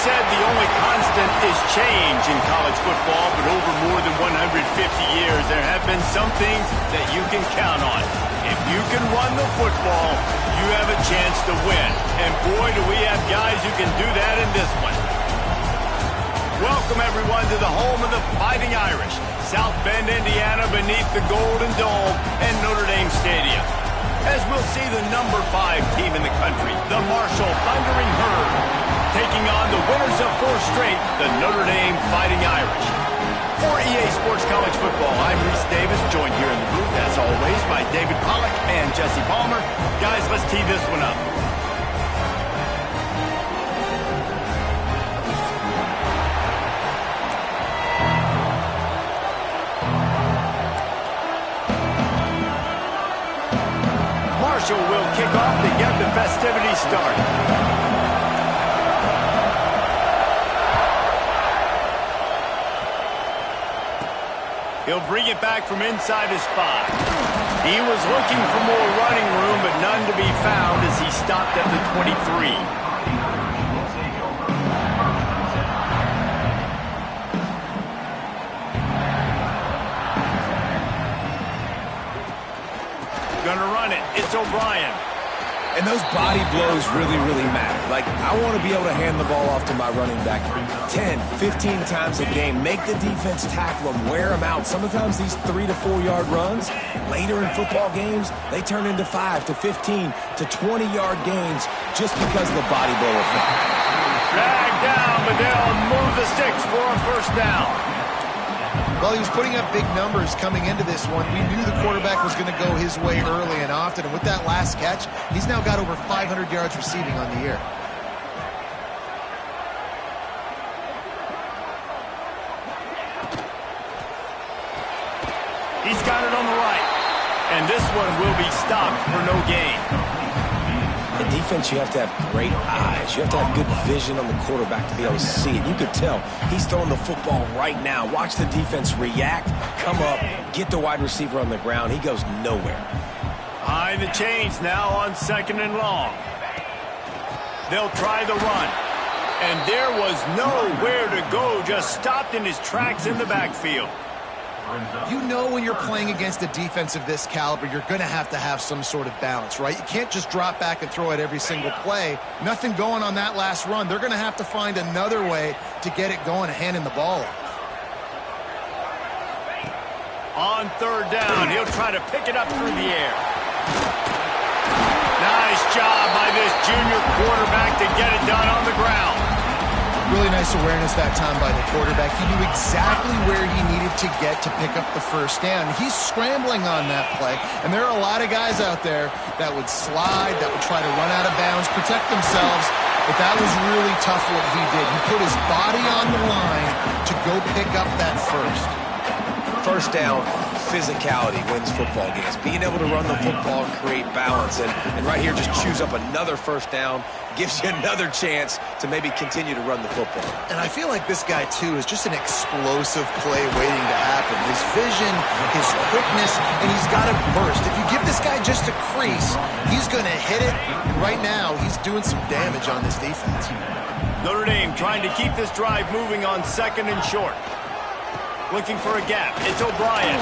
said the only constant is change in college football, but over more than 150 years, there have been some things that you can count on. If you can run the football, you have a chance to win. And boy, do we have guys who can do that in this one. Welcome, everyone, to the home of the Fighting Irish, South Bend, Indiana, beneath the Golden Dome and Notre Dame Stadium. As we'll see the number 5 team in the country, the Marshall Thundering Herd, taking on the winners of 4 straight, the Notre Dame Fighting Irish. For EA Sports College Football, I'm Reese Davis, joined here in the booth, as always, by David Pollack and Jesse Palmer. Guys, let's tee this one up. Marshall will kick off to get the festivities started. He'll bring it back from inside his 5. He was looking for more running room, but none to be found as he stopped at the 23. Gonna run it. It's O'Brien. And those body blows really, really matter. Like, I want to be able to hand the ball off to my running back 10, 15 times a game. Make the defense tackle them, wear them out. Sometimes these 3 to 4 yard runs, later in football games, they turn into 5 to 15 to 20 yard gains just because of the body blow effect. Dragged down, but they'll move the sticks for a first down. Well, he was putting up big numbers coming into this one. We knew the quarterback was going to go his way early and often. And with that last catch, he's now got over 500 yards receiving on the year. He's got it on the right. And this one will be stopped for no gain. In defense, you have to have great eyes. You have to have good vision on the quarterback to be able to see it. You could tell he's throwing the football right now. Watch the defense react, come up, get the wide receiver on the ground. He goes nowhere. Behind the chains now on 2nd and long. They'll try the run. And there was nowhere to go, just stopped in his tracks in the backfield. You know when you're playing against a defense of this caliber, you're going to have some sort of balance, right? You can't just drop back and throw it every single play. Nothing going on that last run. They're going to have to find another way to get it going and handing the ball off. On 3rd down, he'll try to pick it up through the air. Nice job by this junior quarterback to get it done on the ground. Really nice awareness that time by the quarterback. He knew exactly where he needed to get to pick up the first down. He's scrambling on that play, and there are a lot of guys out there that would slide, that would try to run out of bounds, protect themselves, but that was really tough what he did. He put his body on the line to go pick up that first. First down, physicality wins football games. Being able to run the football and create balance. And right here, just choose up another first down, gives you another chance to maybe continue to run the football. And I feel like this guy, too, is just an explosive play waiting to happen. His vision, his quickness, and he's got a burst. If you give this guy just a crease, he's going to hit it. And right now, he's doing some damage on this defense. Notre Dame trying to keep this drive moving on 2nd and short. Looking for a gap. It's O'Brien.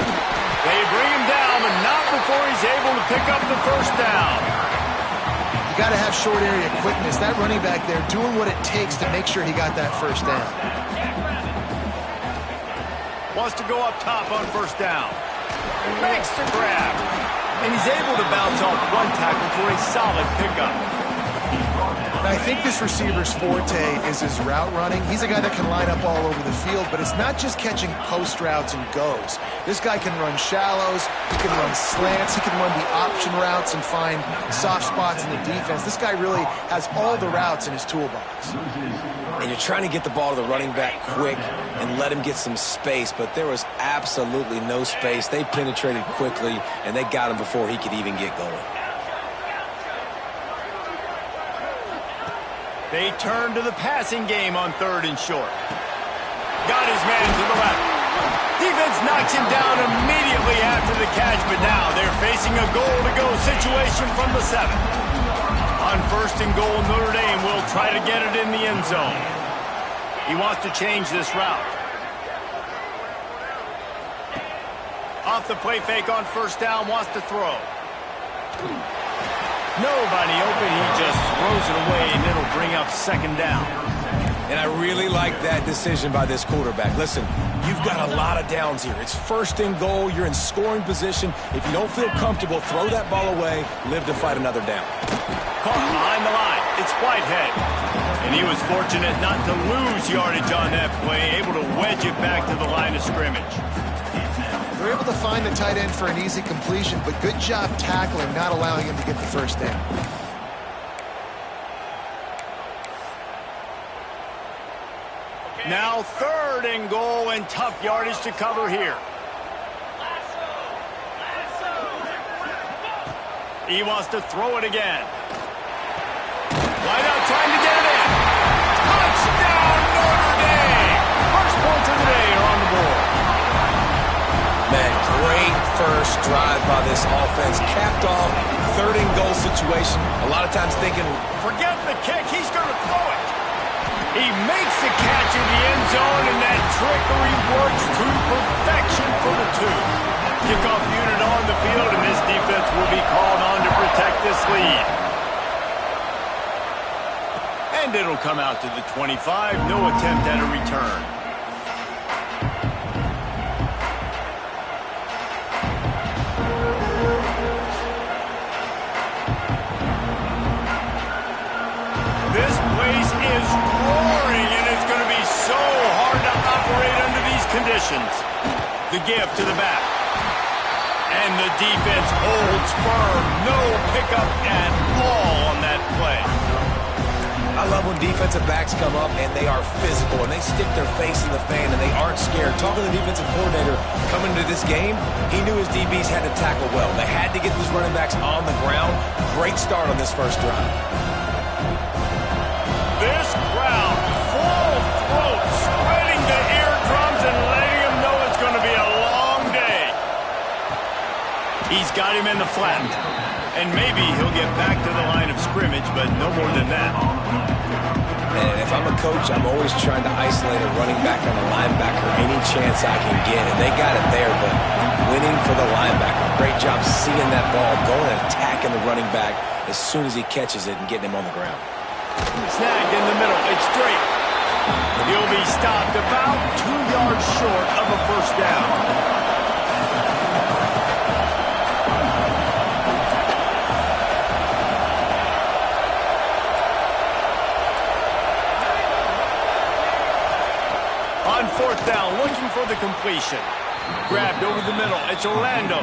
They bring him down, but not before he's able to pick up the first down. You got to have short area quickness. That running back there doing what it takes to make sure he got that first down. Wants to go up top on 1st down. Makes the grab. And he's able to bounce off one tackle for a solid pickup. I think this receiver's forte is his route running. He's a guy that can line up all over the field, but it's not just catching post routes and goes. This guy can run shallows, he can run slants, he can run the option routes and find soft spots in the defense. This guy really has all the routes in his toolbox. And you're trying to get the ball to the running back quick and let him get some space, but there was absolutely no space. They penetrated quickly, and they got him before he could even get going. They turn to the passing game on 3rd and short. Got his man to the left. Defense knocks him down immediately after the catch, but now they're facing a goal-to-go situation from the 7. On 1st and goal, Notre Dame will try to get it in the end zone. He wants to change this route. Off the play fake on first down, wants to throw. Nobody open, he just throws it away, and it'll bring up second down. And I really like that decision by this quarterback. Listen, you've got a lot of downs here. It's first and goal. You're in scoring position. If you don't feel comfortable, throw that ball away. Live to fight another down. Caught behind the line. It's Whitehead. And he was fortunate not to lose yardage on that play, able to wedge it back to the line of scrimmage. They're able to find the tight end for an easy completion, but good job tackling, not allowing him to get the first down. Now third and goal, and tough yardage to cover here. He wants to throw it again. Wide out, trying to get it in. Touchdown, Notre Dame! First points of the day are on the board. Man, great first drive by this offense. Capped off, third and goal situation. A lot of times thinking, forget the kick, he's going to throw it. He makes the catch in the end zone, and that trickery works to perfection for the two. Kickoff unit on the field, and this defense will be called on to protect this lead. And it'll come out to the 25. No attempt at a return. This place is roaring, and it's going to be so hard to operate under these conditions. The give to the back. And the defense holds firm. No pickup at all on that play. I love when defensive backs come up and they are physical and they stick their face in the fan and they aren't scared. Talking to the defensive coordinator coming into this game, he knew his DBs had to tackle well. They had to get these running backs on the ground. Great start on this first drive. This crowd, full throat, spreading the eardrums and letting them know it's going to be a long day. He's got him in the flat. And maybe he'll get back to the line of scrimmage, but no more than that. And if I'm a coach, I'm always trying to isolate a running back on a linebacker any chance I can get. And they got it there, but winning for the linebacker. Great job seeing that ball, going and attacking the running back as soon as he catches it and getting him on the ground. Snagged in the middle. It's straight. He'll be stopped about 2 yards short of a first down. On fourth down, looking for the completion. Grabbed over the middle. It's Orlando.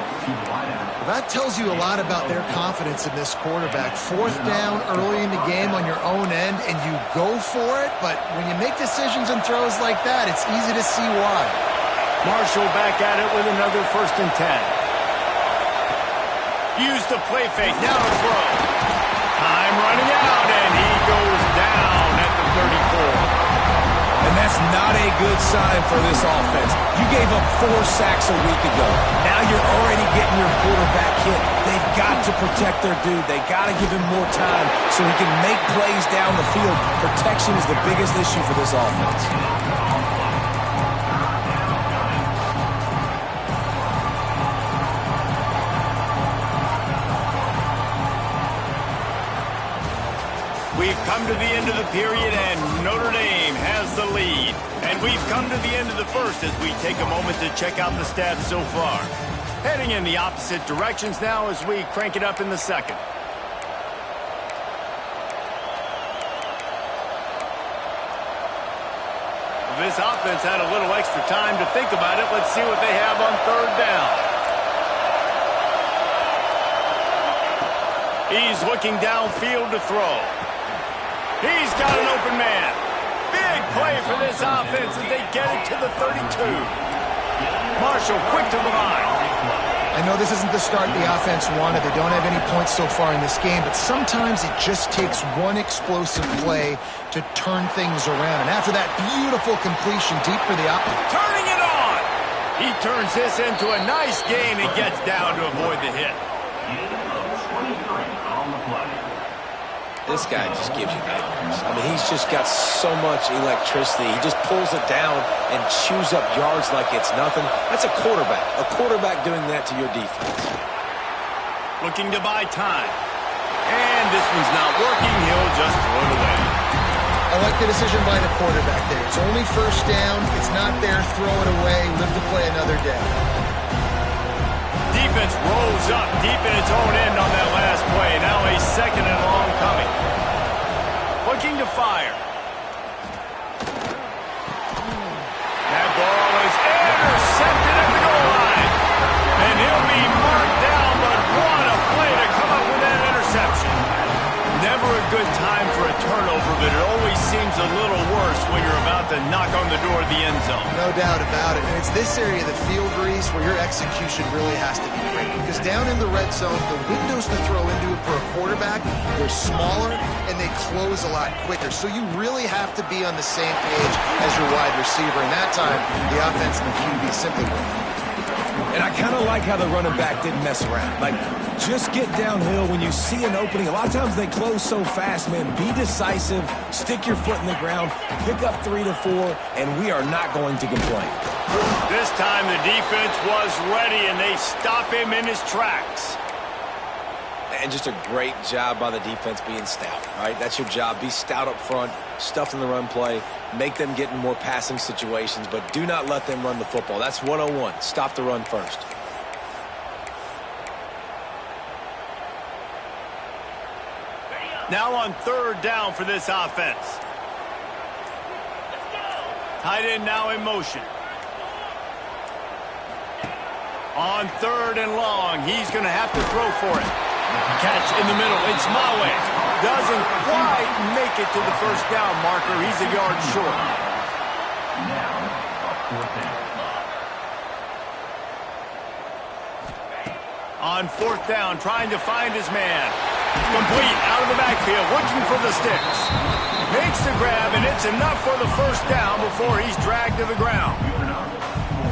That tells you a lot about their confidence in this quarterback. Fourth down early in the game on your own end, and you go for it, but when you make decisions and throws like that, it's easy to see why. Marshall back at it with another 1st and 10. Use the play fake. Now to throw. Time running out, and he goes down at the 34. And that's not a good sign for this offense. You gave up 4 sacks a week ago. Now you're already getting your quarterback hit. They've got to protect their dude. They've got to give him more time so he can make plays down the field. Protection is the biggest issue for this offense. We've come to the end of the period, and Notre Dame has the lead. And we've come to the end of the first as we take a moment to check out the stats so far. Heading in the opposite directions now as we crank it up in the second. This offense had a little extra time to think about it. Let's see what they have on third down. He's looking downfield to throw. He's got an open man. Big play for this offense as they get it to the 32. Marshall quick to the line. I know this isn't the start the offense wanted. They don't have any points so far in this game, but sometimes it just takes one explosive play to turn things around. And after that beautiful completion deep for the turning it on. He turns this into a nice gain and gets down to avoid the hit. This guy just gives you nightmares. I mean, he's just got so much electricity. He just pulls it down and chews up yards like it's nothing. That's a quarterback. A quarterback doing that to your defense. Looking to buy time. And this one's not working. He'll just throw it away. I like the decision by the quarterback there. It's only first down. It's not there. Throw it away. Live to play another day. Defense rolls up deep in its own end on that last play. Now a second and long coming. Looking to fire. That ball is intercepted at the goal line. And he'll be marked down, but what a play to come up with that interception. Never a good time for a turnover, but it always seems a little worse when you're about to knock on the door of the end zone. No doubt about it. And it's this area of the field, Reese, where your execution really has to be great. Because down in the red zone, the windows to throw into it for a quarterback, they're smaller and they close a lot quicker. So you really have to be on the same page as your wide receiver. And that time, the offense and the QB simply win. And I kind of like how the running back didn't mess around. Like, just get downhill when you see an opening. A lot of times they close so fast, man. Be decisive, stick your foot in the ground, pick up 3 to 4, and we are not going to complain. This time the defense was ready, and they stop him in his tracks. And just a great job by the defense being stout, right? That's your job. Be stout up front, stuff in the run play, make them get in more passing situations, but do not let them run the football. That's 101. Stop the run first. Now on third down for this offense. Tight end now in motion. On third and long, he's going to have to throw for it. Catch in the middle. It's Mawe. Doesn't quite make it to the first down marker. He's a yard short. On fourth down, trying to find his man. Complete out of the backfield, looking for the sticks. Makes the grab, and it's enough for the first down before he's dragged to the ground.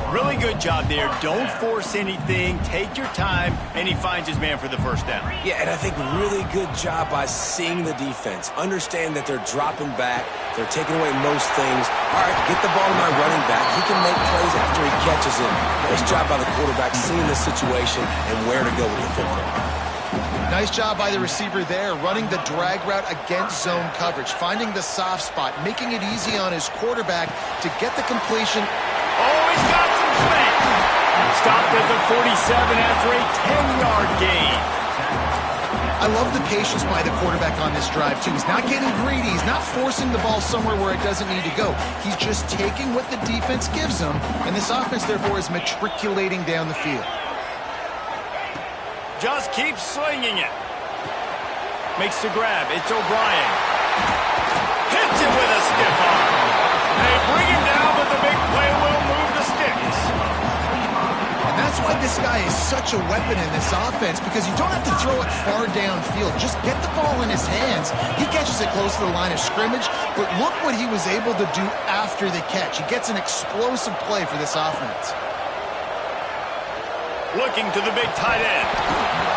Really good job there. Don't force anything. Take your time, and he finds his man for the first down. Yeah, and I think really good job by seeing the defense. Understand that they're dropping back. They're taking away most things. All right, get the ball to my running back. He can make plays after he catches it. Nice job by the quarterback seeing the situation and where to go with the football. Nice job by the receiver there, running the drag route against zone coverage, finding the soft spot, making it easy on his quarterback to get the completion. Oh, he's got some space. Stopped at the 47 after a 10-yard gain. I love the patience by the quarterback on this drive, too. He's not getting greedy. He's not forcing the ball somewhere where it doesn't need to go. He's just taking what the defense gives him, and this offense, therefore, is matriculating down the field. Just keeps slinging it. Makes the grab. It's O'Brien. Hits it with a stiff arm. They bring him down, but the big play will move the sticks. And that's why this guy is such a weapon in this offense, because you don't have to throw it far downfield. Just get the ball in his hands. He catches it close to the line of scrimmage, but look what he was able to do after the catch. He gets an explosive play for this offense. Looking to the big tight end.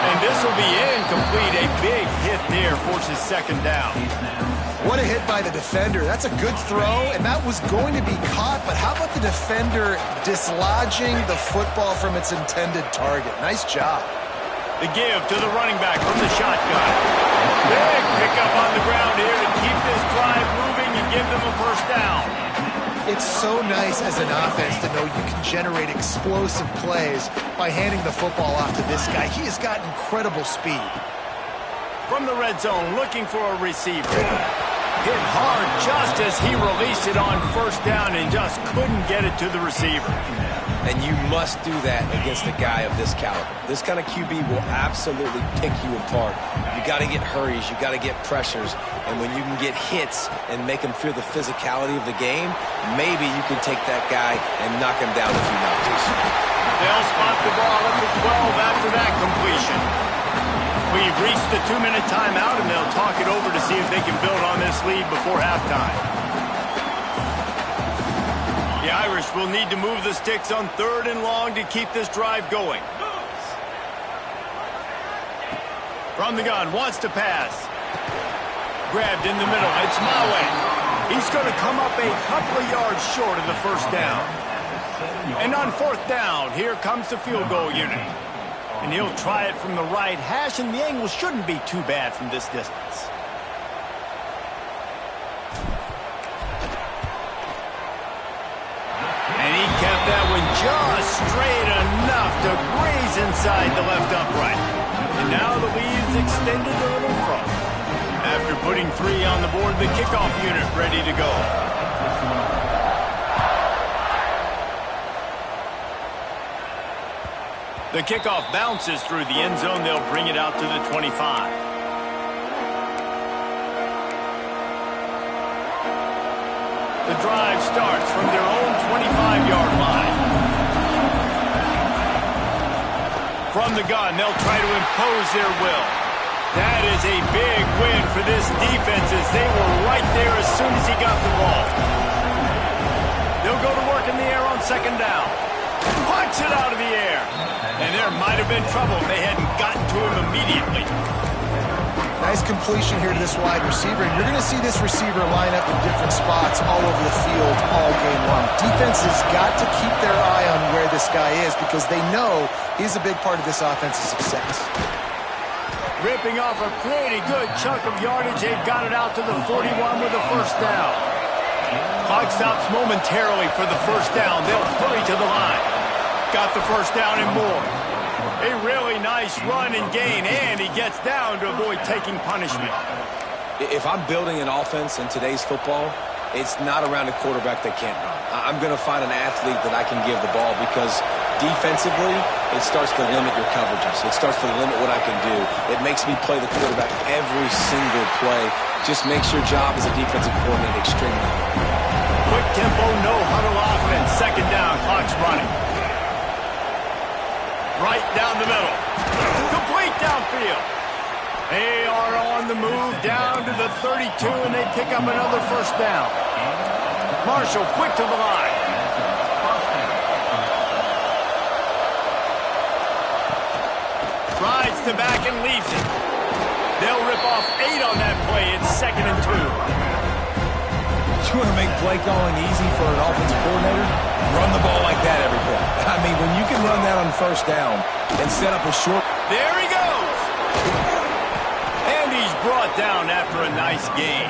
And this will be incomplete. A big hit there forces second down. What a hit by the defender. That's a good throw, and that was going to be caught, but how about the defender dislodging the football from its intended target? Nice job. The give to the running back from the shotgun. Big pickup on the ground here to keep this drive moving and give them a first down. It's so nice as an offense to know you can generate explosive plays by handing the football off to this guy. He has got incredible speed. From the red zone, looking for a receiver. Hit hard just as he released it on first down and just couldn't get it to the receiver. And you must do that against a guy of this caliber. This kind of QB will absolutely pick you apart. You got to get hurries, you got to get pressures, and when you can get hits and make him feel the physicality of the game, maybe you can take that guy and knock him down a few notches. They'll spot the ball at the 12 after that completion. We've reached the 2-minute timeout, and they'll talk it over to see if they can build on this lead before halftime. The Irish will need to move the sticks on third and long to keep this drive going. From the gun, wants to pass. grabbed in the middle. It's my way. He's going to come up a couple of yards short of the first down. And on fourth down, here comes the field goal unit. And he'll try it from the right hash, and the angle shouldn't be too bad from this distance. And he kept that one just straight enough to graze inside the left upright. And now the lead's extended a little further. After putting 3 on the board, the kickoff unit ready to go. The kickoff bounces through the end zone. They'll bring it out to the 25. The drive starts from their own 25-yard line. From the gun, they'll try to impose their will. That is a big win for this defense as they were right there as soon as he got the ball. They'll go to work in the air on second down. Punch it out of the air. And there might have been trouble if they hadn't gotten to him immediately. Nice completion here to this wide receiver. And you're going to see this receiver line up in different spots all over the field all game long. Defense has got to keep their eye on where this guy is because they know he's a big part of this offense's success. Ripping off a pretty good chunk of yardage. They got it out to the 41 with a first down. Clock stops momentarily for the first down. They'll hurry to the line. Got the first down and more. A really nice run and gain, and he gets down to avoid taking punishment. If I'm building an offense in today's football, it's not around a quarterback that can't run. I'm going to find an athlete that I can give the ball because defensively, it starts to limit your coverages. It starts to limit what I can do. It makes me play the quarterback every single play. Just makes your job as a defensive coordinator extremely hard. Quick tempo, no huddle offense. Second down, clock's running. Right down the middle. Complete downfield. They are on the move down to the 32, and they pick up another first down. Marshall quick to the line. Rides to back and leaves it. They'll rip off 8 on that play. It's 2nd and 2. You want to make play calling easy for an offensive coordinator? Run the ball like that every play. I mean, when you can run that on first down and set up a short... There he goes! And he's brought down after a nice gain.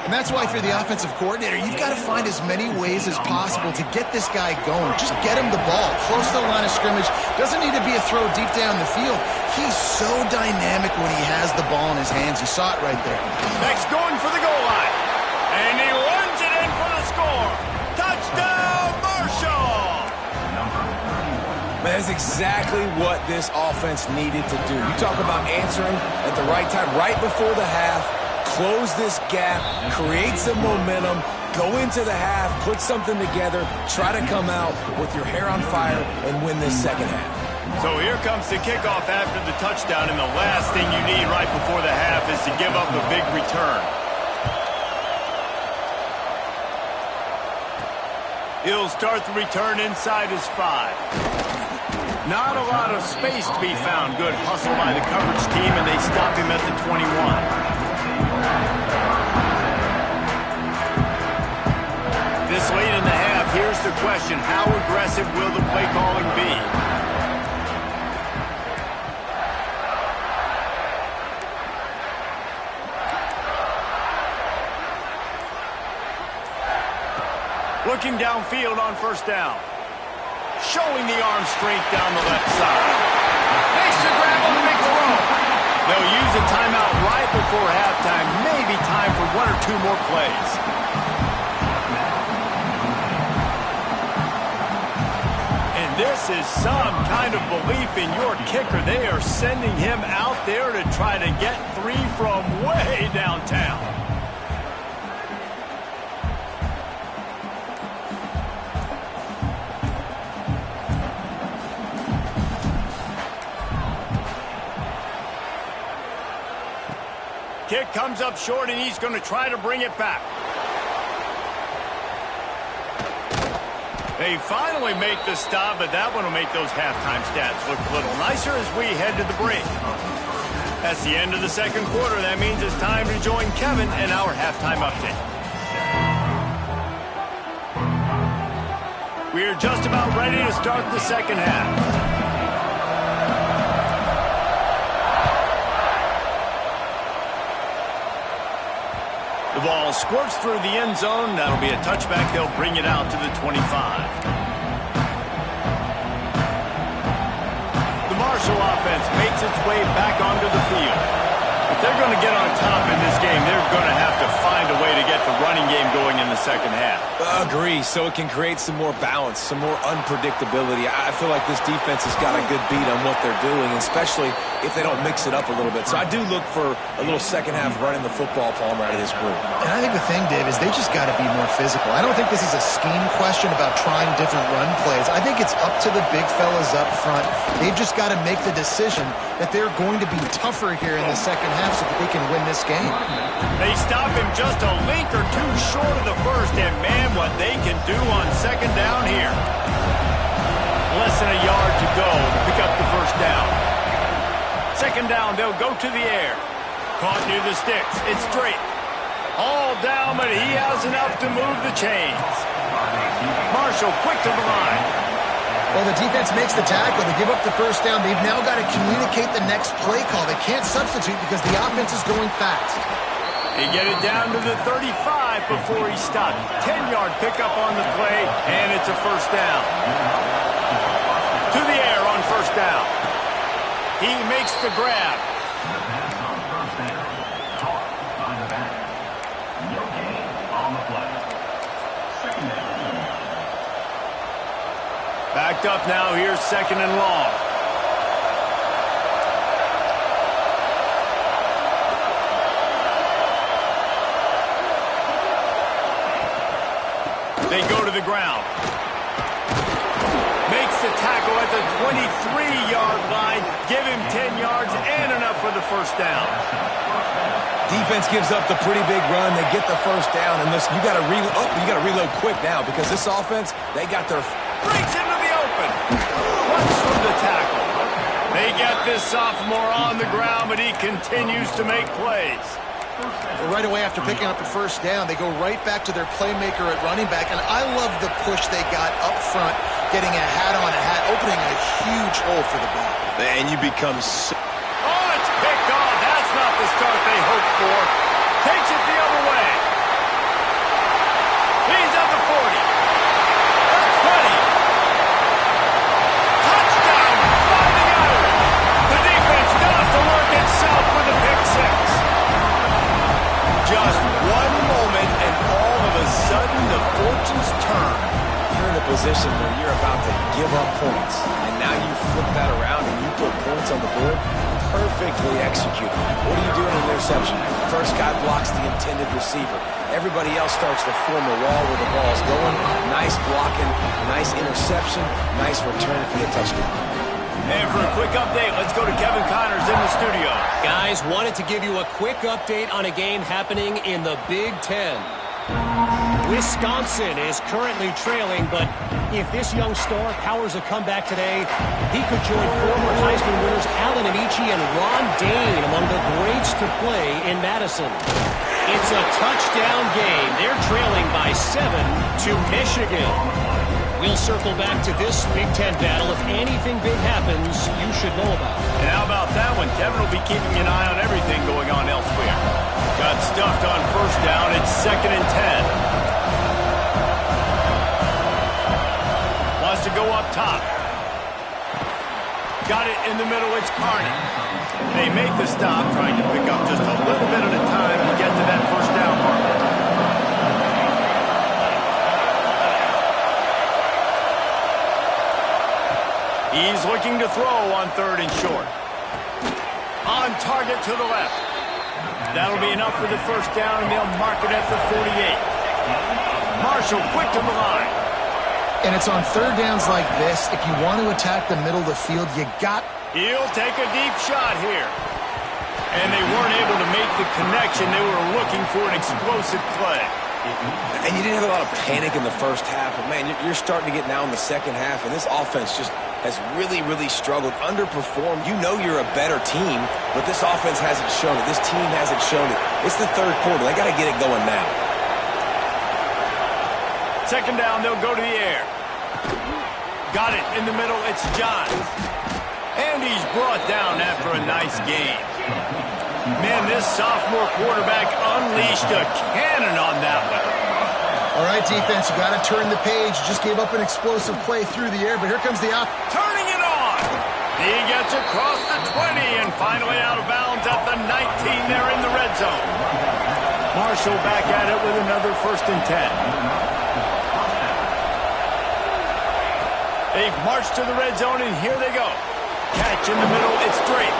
And that's why for the offensive coordinator, you've got to find as many ways as possible to get this guy going. Just get him the ball, close to the line of scrimmage. Doesn't need to be a throw deep down the field. He's so dynamic when he has the ball in his hands. You saw it right there. Next, going for the goal line. And he runs it in for the score. Touchdown, Marshall! Man, that's exactly what this offense needed to do. You talk about answering at the right time, right before the half, close this gap, create some momentum, go into the half, put something together, try to come out with your hair on fire and win this second half. So here comes the kickoff after the touchdown, and the last thing you need right before the half is to give up a big return. He'll start the return inside his 5. Not a lot of space to be found. Good hustle by the coverage team, and they stop him at the 21. This late in the half, here's the question. How aggressive will the play calling be? Looking downfield on first down. Showing the arm strength down the left side. Makes the grab on the big throw. They'll use a timeout right before halftime. Maybe time for 1 or 2 more plays. And this is some kind of belief in your kicker. They are sending him out there to try to get 3 from way downtown. Kick comes up short, and he's going to try to bring it back. They finally make the stop, but that one will make those halftime stats look a little nicer as we head to the break. That's the end of the second quarter. That means it's time to join Kevin in our halftime update. We are just about ready to start the second half. The ball squirts through the end zone. That'll be a touchback. They'll bring it out to the 25. The Marshall offense makes its way back onto the field. If they're going to get on top in this game, they're going to have to find a way to get the running game going in the second half. Agree, so it can create some more balance, some more unpredictability. I feel like this defense has got a good beat on what they're doing, especially if they don't mix it up a little bit. So I do look for a little second half running the football Palmer out of this group. And I think the thing, Dave, is they just got to be more physical. I don't think this is a scheme question about trying different run plays. I think it's up to the big fellas up front. They've just got to make the decision that they're going to be tougher here in the second half so that they can win this game. They stop him just a link or two short of the first, and man, what they can do on second down here. Less than a yard to go to pick up the first down. Second down, they'll go to the air. Caught near the sticks. It's Drake. All down, but he has enough to move the chains. Marshall quick to the line. Well, the defense makes the tackle. They give up the first down. They've now got to communicate the next play call. They can't substitute because the offense is going fast. They get it down to the 35 before he stopped. 10-yard pickup on the play, and it's a first down. To the air on first down. He makes the grab. Backed up now. Here's second and long. They go to the ground. Makes the tackle at the 23-yard line. Give him 10 yards and enough for the first down. Defense gives up the pretty big run. They get the first down. And listen, you got to reload. Oh, you got to reload quick now because this offense, they got their breaks into the open. Runs from the tackle. They get this sophomore on the ground, but he continues to make plays. Right away after picking up the first down, they go right back to their playmaker at running back. And I love the push they got up front, getting a hat on a hat, opening a huge hole for the ball. And you become so... Oh, it's picked off. That's not the start they hoped for. Takes it the other way. He's at the 40. The 20. Touchdown. Finding out. The defense does the work itself with a pick six. Just one moment, and all of a sudden, the fortunes turn. You're in a position where you're about to give up points, and now you flip that around and you put points on the board. Perfectly executed. What do you do in an interception? First guy blocks the intended receiver. Everybody else starts to form a wall where the ball's going. Nice blocking, nice interception, nice return for the touchdown. And for a quick update, let's go to Kevin Connors in the studio. Guys, wanted to give you a quick update on a game happening in the Big Ten. Wisconsin is currently trailing, but if this young star powers a comeback today, he could join former Heisman winners Allen Amici and Ron Dane among the greats to play in Madison. It's a touchdown game. They're trailing by 7 to Michigan. We'll circle back to this Big Ten battle. If anything big happens, you should know about it. And how about that one? Kevin will be keeping an eye on everything going on elsewhere. Got stuffed on first down. It's 2nd and 10. Wants to go up top. Got it in the middle. It's Carney. They make the stop, trying to pick up just a little bit at a time to get to that first down marker. He's looking to throw on 3rd and short. On target to the left. That'll be enough for the first down, and they'll mark it at the 48. Marshall quick to the line. And it's on third downs like this. If you want to attack the middle of the field, you got... He'll take a deep shot here. And they weren't able to make the connection. They were looking for an explosive play. And you didn't have a lot of panic in the first half. But, man, you're starting to get now in the second half, and this offense just has really, really struggled, underperformed. You know you're a better team, but this offense hasn't shown it. This team hasn't shown it. It's the third quarter. They got to get it going now. Second down, they'll go to the air. Got it in the middle. It's Johns. And he's brought down after a nice gain. Man, this sophomore quarterback unleashed a cannon on that one. All right, defense, you got to turn the page. You just gave up an explosive play through the air, but here comes the turning it on. He gets across the 20 and finally out of bounds at the 19 there in the red zone. Marshall back at it with another 1st and 10. They've marched to the red zone, and here they go. Catch in the middle, it's Drake.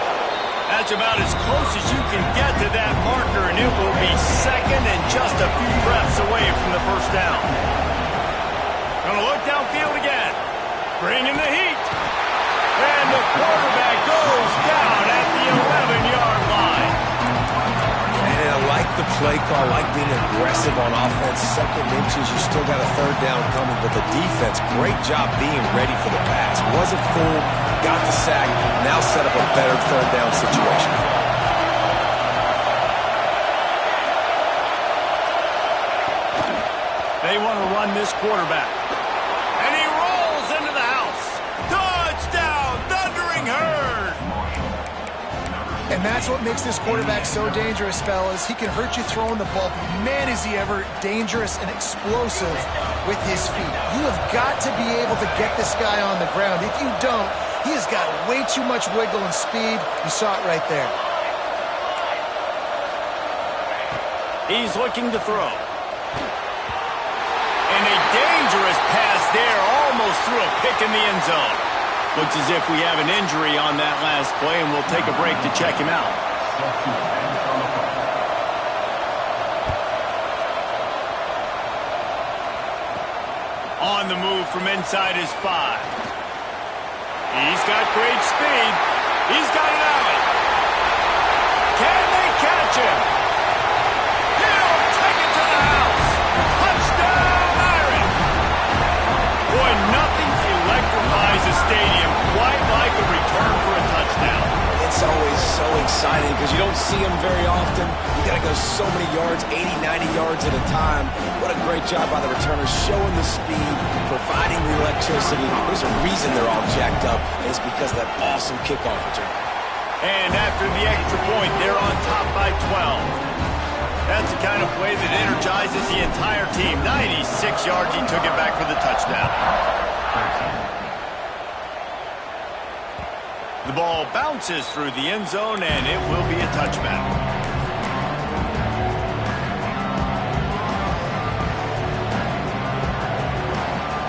That's about as close as you can get to that marker, and it will be second and just a few breaths away from the first down. Gonna look downfield again. Bringing the heat. And the quarterback goes down at the 11-yard line. And I like the play call, like being aggressive on offense. 2nd inches, you still got a 3rd down coming, but the defense, great job being ready for the pass. Wasn't full, got the sack, now set up a better 3rd down situation. They want to run this quarterback. And he rolls into the house. Touchdown, Thundering Herd! And that's what makes this quarterback so dangerous, fellas. He can hurt you throwing the ball, but man, is he ever dangerous and explosive with his feet. You have got to be able to get this guy on the ground. If you don't, he has got way too much wiggle and speed. You saw it right there. He's looking to throw. And a dangerous pass there, almost threw a pick in the end zone. Looks as if we have an injury on that last play, and we'll take a break to check him out. On the move from inside his 5. He's got great speed. He's got an alley. Can they catch him? He'll take it to the house. Touchdown, Irish. Boy, nothing electrifies a stadium quite like a return for a touchdown. It's always so exciting because you don't see them very often. You got to go so many yards, 80, 90 yards at a time. What a great job by the returners, showing the speed, providing the electricity. There's a reason they're all jacked up, and it's because of that awesome kickoff return. And after the extra point, they're on top by 12. That's the kind of play that energizes the entire team. 96 yards, he took it back for the touchdown. The ball bounces through the end zone, and it will be a touchback.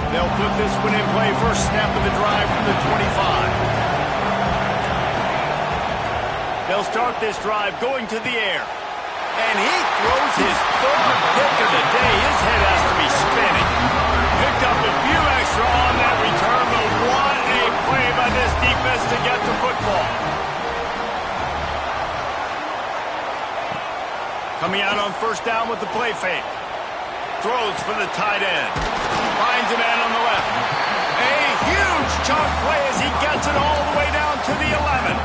They'll put this one in play. First snap of the drive from the 25. They'll start this drive going to the air. And he throws his 3rd pick of the day. His head has to be spinning. Picked up a few extra on that return, but what a play by this defense to get the football. Coming out on 1st down with the play fake. Throws for the tight end. Finds a man on the left. A huge chunk play as he gets it all the way down to the 11.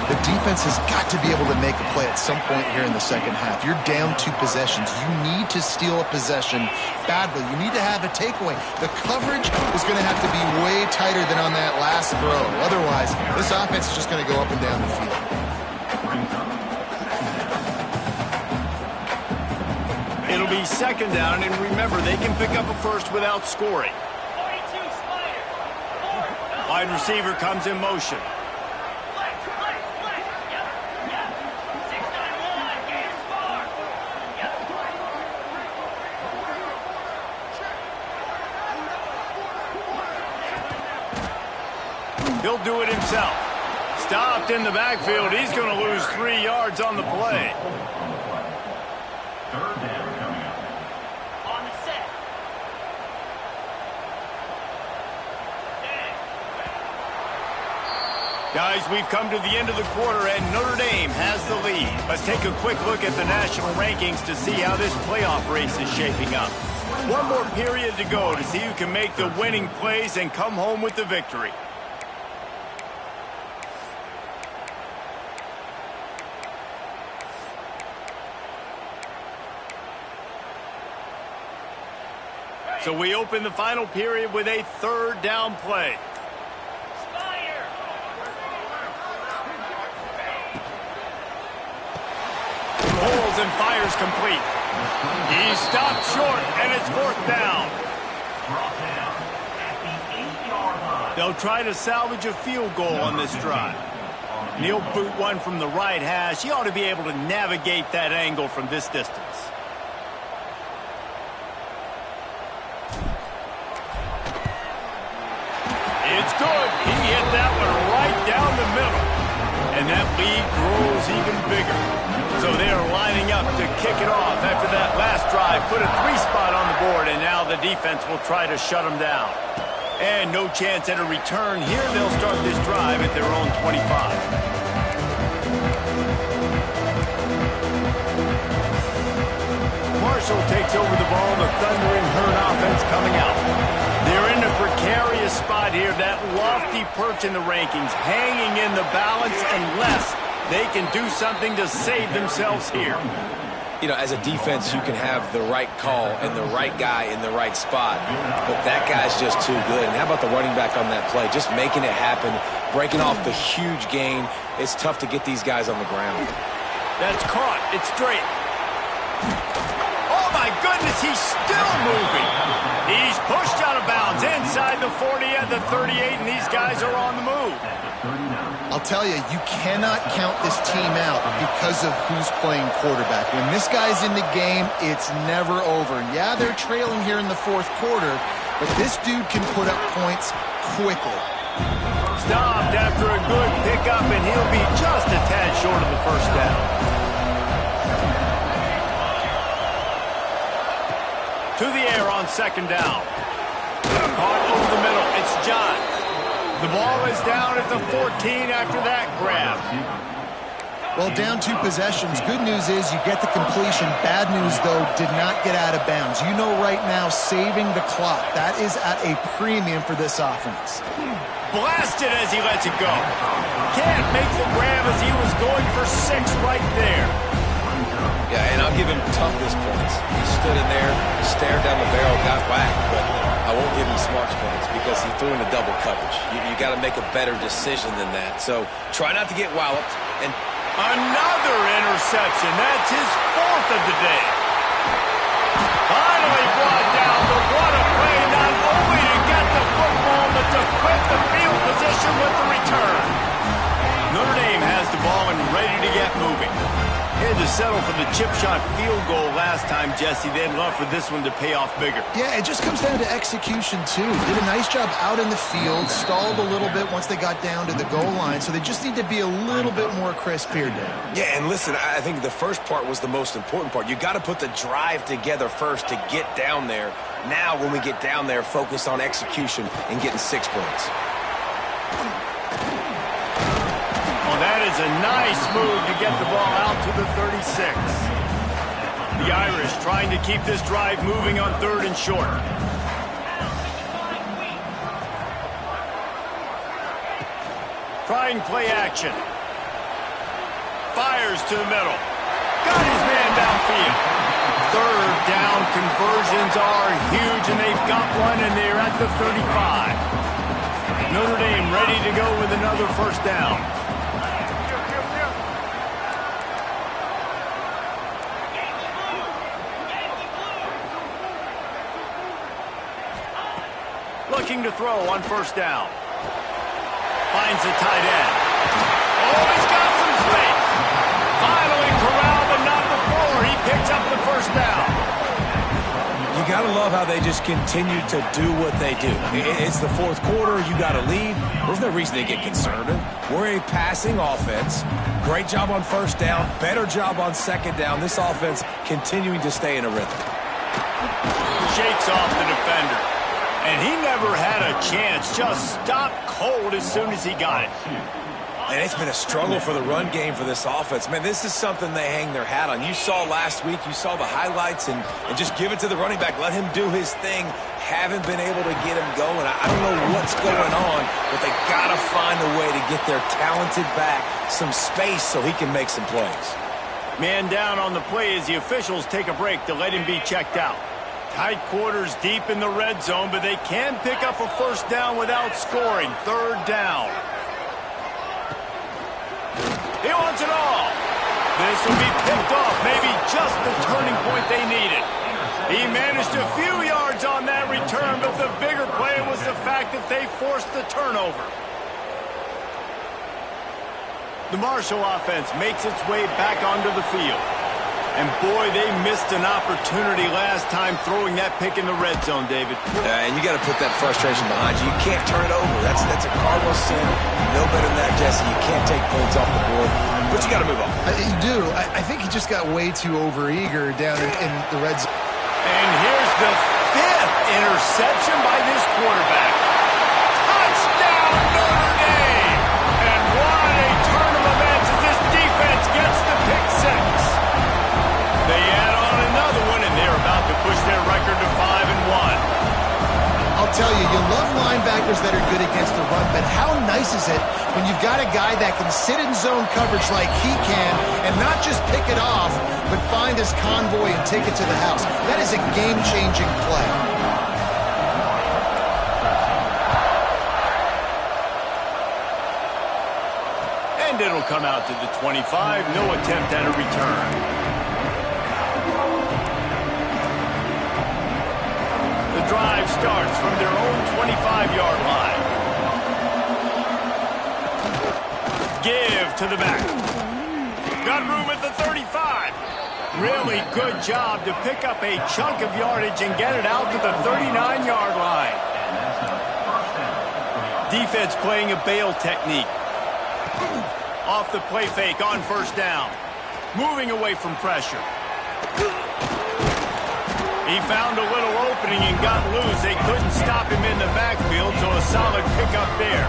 The defense has got to be able to make a play at some point here in the second half. You're down 2 possessions. You need to steal a possession badly. You need to have a takeaway. The coverage is going to have to be way tighter than on that last throw. Otherwise, this offense is just going to go up and down the field. It'll be 2nd down, and remember, they can pick up a first without scoring. Wide receiver comes in motion. He'll do it himself. Stopped in the backfield. He's going to lose 3 yards on the play. 3rd down coming up. On the set. 10. Guys, we've come to the end of the quarter, and Notre Dame has the lead. Let's take a quick look at the national rankings to see how this playoff race is shaping up. One more period to go to see who can make the winning plays and come home with the victory. So we open the final period with a third down play. Pulls and fires complete. He stopped short, and it's fourth down. They'll try to salvage a field goal on this drive. He'll boot one from the right hash. He ought to be able to navigate that angle from this distance. It's good. He hit that one right down the middle. And that lead grows even bigger. So they are lining up to kick it off after that last drive. Put a 3-spot on the board, and now the defense will try to shut them down. And no chance at a return here. They'll start this drive at their own 25. Marshall takes over the ball. The thundering Herd offense coming out. They're in a precarious spot here. That lofty perch in the rankings, hanging in the balance unless they can do something to save themselves here. You know, as a defense, you can have the right call and the right guy in the right spot, but that guy's just too good. And how about the running back on that play? Just making it happen, breaking off the huge gain. It's tough to get these guys on the ground. That's caught. It's straight. Oh, my goodness, he's still moving. He's pushed out of bounds inside the 40 at the 38, and these guys are on the move. I'll tell you, you cannot count this team out because of who's playing quarterback. When this guy's in the game, it's never over. Yeah, they're trailing here in the fourth quarter, but this dude can put up points quickly. Stopped after a good pickup, and he'll be just a tad short of the first down. To the air on second down. Caught over the middle. It's John. The ball is down at the 14 after that grab. Well, down 2 possessions. Good news is you get the completion. Bad news, though, did not get out of bounds. You know right now, saving the clock. That is at a premium for this offense. Blasted as he lets it go. Can't make the grab as he was going for 6 right there. Yeah, and I'll give him toughness points. He stood in there, stared down the barrel, got whacked, but I won't give him smarts points because he threw into double coverage. You got to make a better decision than that. So try not to get walloped. And another interception. That's his 4th of the day. Finally brought down, but what a play, not only to get the football, but to quit the field position with the return. Notre Dame has the ball and ready to get moving. Had to settle for the chip shot field goal last time, Jesse. They'd love for this one to pay off bigger. Yeah, it just comes down to execution, too. Did a nice job out in the field, stalled a little bit once they got down to the goal line, so they just need to be a little bit more crisp here, Dave. yeah, and listen, I think the first part was the most important part. You got to put the drive together first to get down there. Now, when we get down there, focus on execution and getting 6 points. That is a nice move to get the ball out to the 36. The Irish trying to keep this drive moving on 3rd and short. Trying play action. Fires to the middle. Got his man downfield. 3rd down conversions are huge, and they've got one, and they're at the 35. Notre Dame ready to go with another first down. Looking to throw on first down. Finds the tight end. Oh, he's got some space. Finally corralled, but not before. He picks up the first down. You got to love how they just continue to do what they do. It's the 4th quarter. You got to lead. There's no reason to get conservative. We're a passing offense. Great job on first down. Better job on second down. This offense continuing to stay in a rhythm. Shakes off the defender. And he never had a chance. Just stopped cold as soon as he got it. And it's been a struggle for the run game for this offense. Man, this is something they hang their hat on. You saw last week, you saw the highlights, and just give it to the running back. Let him do his thing. Haven't been able to get him going. I don't know what's going on, but they got to find a way to get their talented back some space so he can make some plays. Man down on the play as the officials take a break to let him be checked out. Tight quarters deep in the red zone, but they can pick up a first down without scoring. Third down. He wants it all. This will be picked off, maybe just the turning point they needed. He managed a few yards on that return, but the bigger play was the fact that they forced the turnover. The Marshall offense makes its way back onto the field. And boy, they missed an opportunity last time throwing that pick in the red zone, David. And you got to put that frustration behind you. You can't turn it over. That's a cardinal sin. No better than that, Jesse. You can't take points off the board, but you got to move on. You do. I think he just got way too overeager down in the red zone. And here's the 5th interception by this quarterback. Touchdown, Notre Dame! And what a turn of events as this defense gets the pick 6. They add on another one, and they're about to push their record to 5-1. I'll tell you, you love linebackers that are good against the run, but how nice is it when you've got a guy that can sit in zone coverage like he can and not just pick it off, but find his convoy and take it to the house. That is a game-changing play. And it'll come out to the 25. No attempt at a return. The drive starts from their own 25-yard line. Give to the back. Got room at the 35. Really good job to pick up a chunk of yardage and get it out to the 39-yard line. Defense playing a bail technique. Off the play fake on first down. Moving away from pressure. He found a little opening and got loose. They couldn't stop him in the backfield, so a solid pickup there.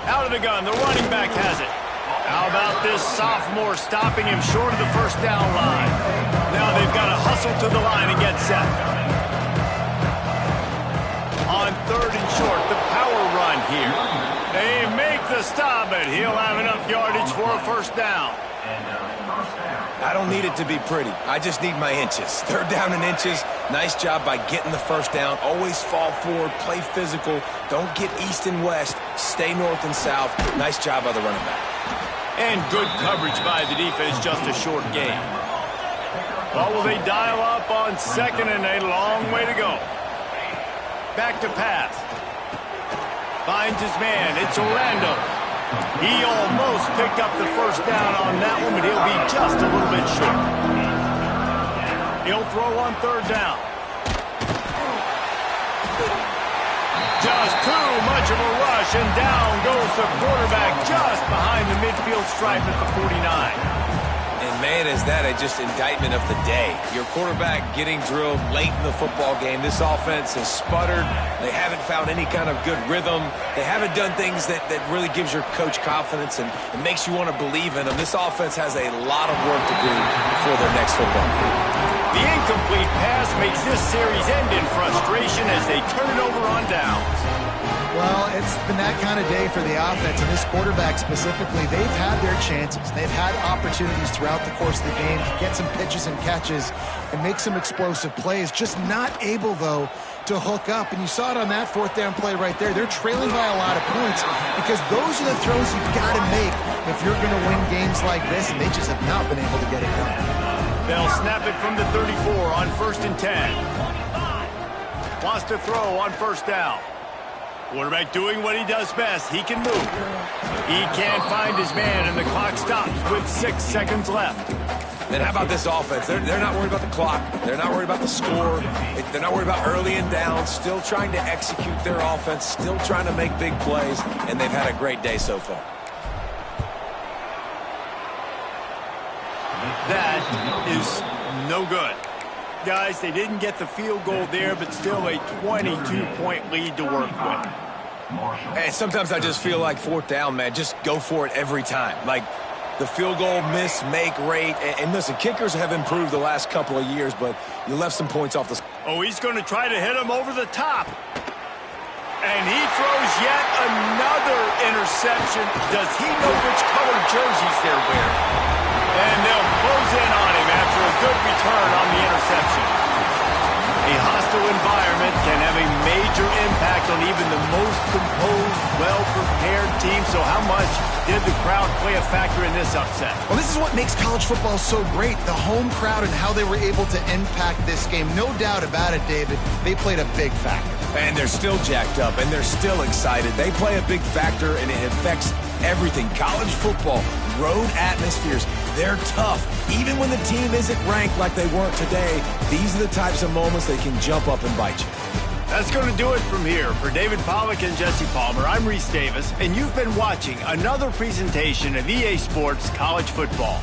Out of the gun, the running back has it. How about this sophomore stopping him short of the first down line? Now they've got to hustle to the line and get set. On third and short, the power run here. They make the stop, but he'll have enough yardage for a first down. I don't need it to be pretty. I just need my inches. Third down in inches. Nice job by getting the first down. Always fall forward, play physical. Don't get east and west. Stay north and south. Nice job by the running back. And good coverage by the defense, just a short gain. Well, will they dial up on second and a long way to go? Back to pass. Finds his man. It's Orlando. He almost picked up the first down on that one, but he'll be just a little bit short. He'll throw on third down. Just too much of a rush, and down goes the quarterback just behind the midfield stripe at the 49. And man, is that just indictment of the day. Your quarterback getting drilled late in the football game. This offense has sputtered. They haven't found any kind of good rhythm. They haven't done things that really gives your coach confidence and makes you want to believe in them. This offense has a lot of work to do before their next football game. The incomplete pass makes this series end in frustration as they turn it over on downs. Well, it's been that kind of day for the offense, and this quarterback specifically. They've had their chances. They've had opportunities throughout the course of the game to get some pitches and catches and make some explosive plays. Just not able, though, to hook up. And you saw it on that fourth down play right there. They're trailing by a lot of points because those are the throws you've got to make if you're going to win games like this, and they just have not been able to get it done. They'll snap it from the 34 on 1st and 10. Wants to throw on first down. Quarterback doing what he does best. He can move. He can't find his man, and the clock stops with 6 seconds left. And how about this offense? They're not worried about the clock. They're not worried about the score. They're not worried about early and down. Still trying to execute their offense. Still trying to make big plays. And they've had a great day so far. That is no good. Guys, they didn't get the field goal there, but still a 22-point lead to work with. And sometimes I just feel like fourth down, man, just go for it every time. Like the field goal miss, make rate. And listen, kickers have improved the last couple of years, but you left some points off the... Oh, he's going to try to hit him over the top. And he throws yet another interception. Does he know which color jerseys they're wearing? And they'll close in on him after a good return on the interception. A hostile environment can have a major impact on even the most composed, well-prepared team. So how much did the crowd play a factor in this upset? Well, this is what makes college football so great, the home crowd and how they were able to impact this game. No doubt about it, David. They played a big factor. And they're still jacked up, and they're still excited. They play a big factor, and it affects everything. College football, road atmospheres, they're tough. Even when the team isn't ranked like they weren't today, these are the types of moments they can jump up and bite you. That's going to do it from here. For David Pollack and Jesse Palmer, I'm Reese Davis, and you've been watching another presentation of EA Sports College Football.